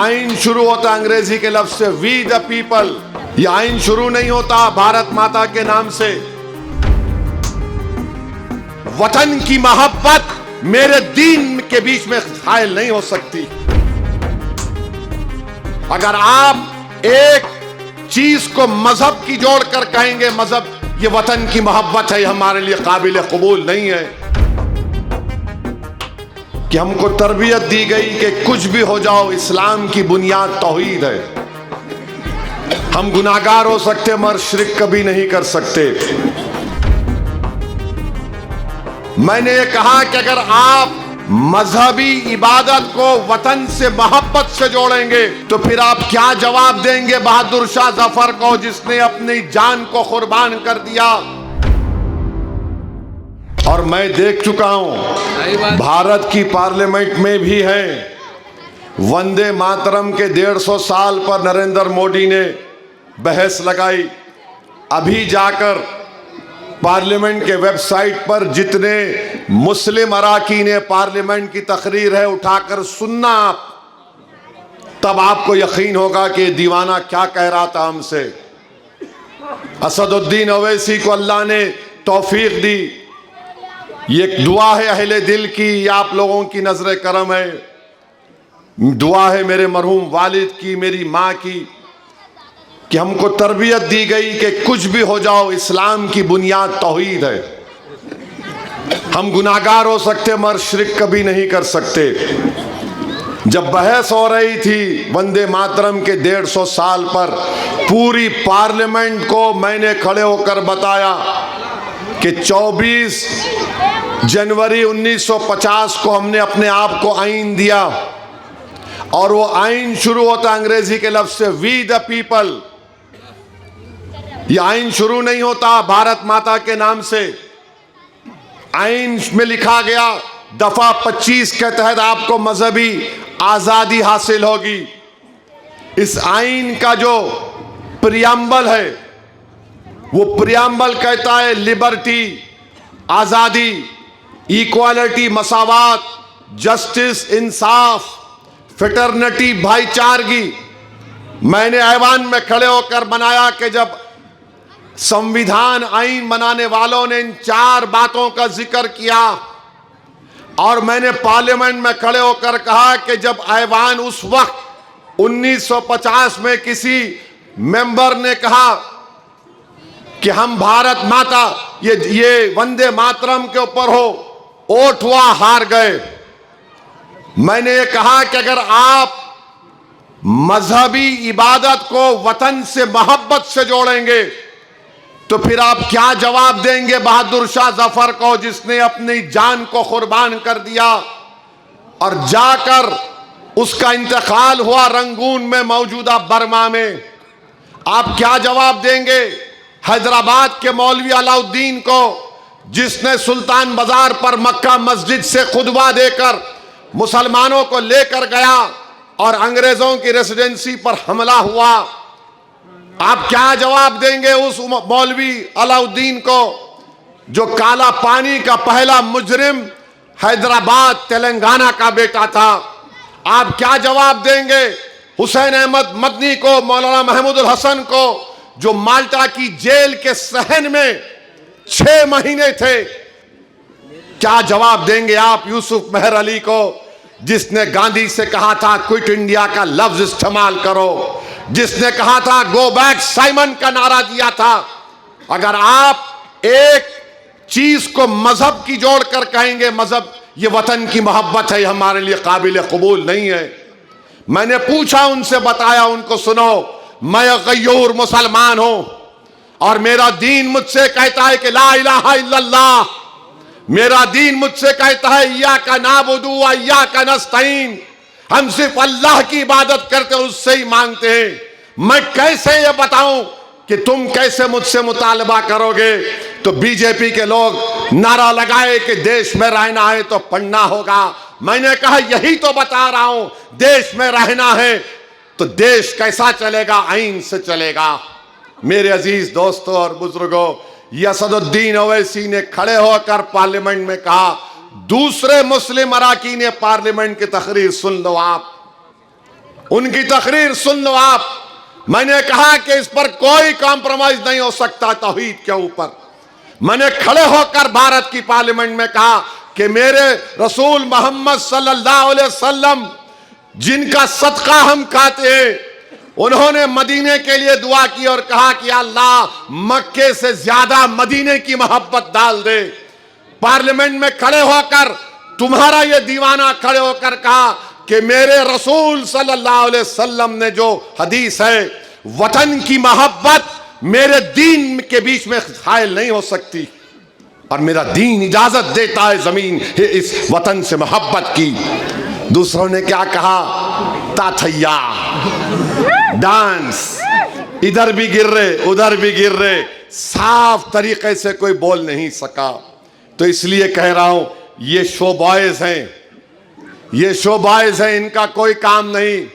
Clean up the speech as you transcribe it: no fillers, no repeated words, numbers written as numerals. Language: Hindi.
आइन शुरू होता अंग्रेजी के लफ्ज से वी द पीपल। ये आइन शुरू नहीं होता भारत माता के नाम से। वतन की मोहब्बत मेरे दीन के बीच में हायल नहीं हो सकती। अगर आप एक चीज को मजहब की जोड़कर कहेंगे मजहब ये वतन की मोहब्बत है, हमारे लिए काबिल कबूल नहीं है। कि हमको तरबियत दी गई कि कुछ भी हो जाओ इस्लाम की बुनियाद तौहीद है। हम गुनाहगार हो सकते मगर शिरक कभी नहीं कर सकते। मैंने ये कहा कि अगर आप मजहबी इबादत को वतन से मोहब्बत से जोड़ेंगे तो फिर आप क्या जवाब देंगे बहादुर शाह जफर को, जिसने अपनी जान को कुर्बान कर दिया। और मैं देख चुका हूं भारत की पार्लियामेंट में भी है, वंदे मातरम के 150 साल पर नरेंद्र मोदी ने बहस लगाई। अभी जाकर पार्लियामेंट के वेबसाइट पर जितने मुस्लिम अराकीन पार्लियामेंट की तकरीर है उठाकर सुनना आप, तब आपको यकीन होगा कि दीवाना क्या कह रहा था हमसे। असदुद्दीन ओवैसी को अल्लाह ने तौफीक दी। ये एक दुआ है अहले दिल की, ये आप लोगों की नजर करम है। दुआ है मेरे मरहूम वालिद की, मेरी माँ की, कि हमको तरबियत दी गई कि कुछ भी हो जाओ इस्लाम की बुनियाद तौहीद है। हम गुनाहगार हो सकते मगर शिरक कभी नहीं कर सकते। जब बहस हो रही थी वंदे मातरम के 150 साल पर, पूरी पार्लियामेंट को मैंने खड़े होकर बताया कि 24 जनवरी 1950 को हमने अपने आप को आइन दिया। और वो आइन शुरू होता अंग्रेजी के लफ्ज से वी द पीपल। ये आइन शुरू नहीं होता भारत माता के नाम से। आइन में लिखा गया दफा 25 के तहत आपको मजहबी आजादी हासिल होगी। इस आइन का जो प्रियम्बल है वो प्रियम्बल कहता है लिबर्टी, आजादी, इक्वालिटी, मसावात, जस्टिस, इंसाफ, फ्रेटर्निटी, भाईचारगी। मैंने ऐवान में खड़े होकर बनाया कि जब संविधान आइन बनाने वालों ने इन 4 बातों का जिक्र किया और मैंने पार्लियामेंट में खड़े होकर कहा कि जब ऐवान उस वक्त 1950 में किसी मेंबर ने कहा कि हम भारत माता ये वंदे मातरम के ऊपर हो, वोट हुआ, हार गए। मैंने ये कहा कि अगर आप मजहबी इबादत को वतन से मोहब्बत से जोड़ेंगे तो फिर आप क्या जवाब देंगे बहादुर शाह जफर को, जिसने अपनी जान को कुर्बान कर दिया और जाकर उसका इंतकाल हुआ रंगून में मौजूदा बर्मा में। आप क्या जवाब देंगे हैदराबाद के मौलवी अलाउद्दीन को, जिसने सुल्तान बाजार पर मक्का मस्जिद से खुतबा देकर मुसलमानों को लेकर गया और अंग्रेजों की रेसिडेंसी पर हमला हुआ। आप क्या जवाब देंगे उस मौलवी अलाउद्दीन को जो काला पानी का पहला मुजरिम हैदराबाद तेलंगाना का बेटा था? आप क्या जवाब देंगे हुसैन अहमद मदनी को, मौलाना महमूदुल हसन को, जो माल्टा की जेल के सहन में 6 महीने थे? क्या जवाब देंगे आप यूसुफ मेहर अली को, जिसने गांधी से कहा था क्विट इंडिया का लफ्ज इस्तेमाल करो, जिसने कहा था गो बैक साइमन का नारा दिया था? अगर आप एक चीज को मजहब की जोड़कर कहेंगे मजहब ये वतन की मोहब्बत है, हमारे लिए काबिल कबूल नहीं है। मैंने पूछा उनसे, बताया उनको, सुनो मैं गयूर मुसलमान हूं और मेरा दीन मुझसे कहता है कि ला इलाहा इल्लल्लाह। मेरा दीन मुझसे कहता है इय्याका नाबुदु व इय्याका नस्तईन, हम सिर्फ अल्लाह की इबादत करते हैं, उससे ही मांगते हैं। मैं कैसे ये बताऊं कि तुम कैसे मुझसे मुतालबा करोगे? तो बीजेपी के लोग नारा लगाए कि देश में रहना है तो पढ़ना होगा। मैंने कहा यही तो बता रहा हूं, देश में रहना है तो देश कैसा चलेगा? आइन से चलेगा। मेरे अजीज दोस्तों और बुजुर्गों, असदुद्दीन ओवैसी ने खड़े होकर पार्लियामेंट में कहा, दूसरे मुस्लिम अराकीन पार्लियामेंट की तकरीर सुन लो आप। उनकी तकरीर सुन लो आप। मैंने कहा कि इस पर कोई कॉम्प्रोमाइज नहीं हो सकता तौहीद के ऊपर। मैंने खड़े होकर भारत की पार्लियामेंट में कहा कि मेरे रसूल मोहम्मद सल्लल्लाहु अलैहि वसल्लम जिनका सदका हम खाते हैं, उन्होंने मदीने के लिए दुआ की और कहा कि अल्लाह मक्के से ज्यादा मदीने की मोहब्बत डाल दे। पार्लियामेंट में खड़े होकर तुम्हारा ये दीवाना खड़े होकर कहा कि मेरे रसूल सल्लल्लाहु अलैहि वसल्लम ने जो हदीस है, वतन की मोहब्बत मेरे दीन के बीच में हायल नहीं हो सकती, और मेरा दीन इजाजत देता है जमीन इस वतन से मोहब्बत की। दूसरों ने क्या कहा? ताथैया, डांस, इधर भी गिर रहे उधर भी गिर रहे, साफ तरीके से कोई बोल नहीं सका। तो इसलिए कह रहा हूं, ये शो बॉयज हैं, ये शो बॉयज हैं, इनका कोई काम नहीं।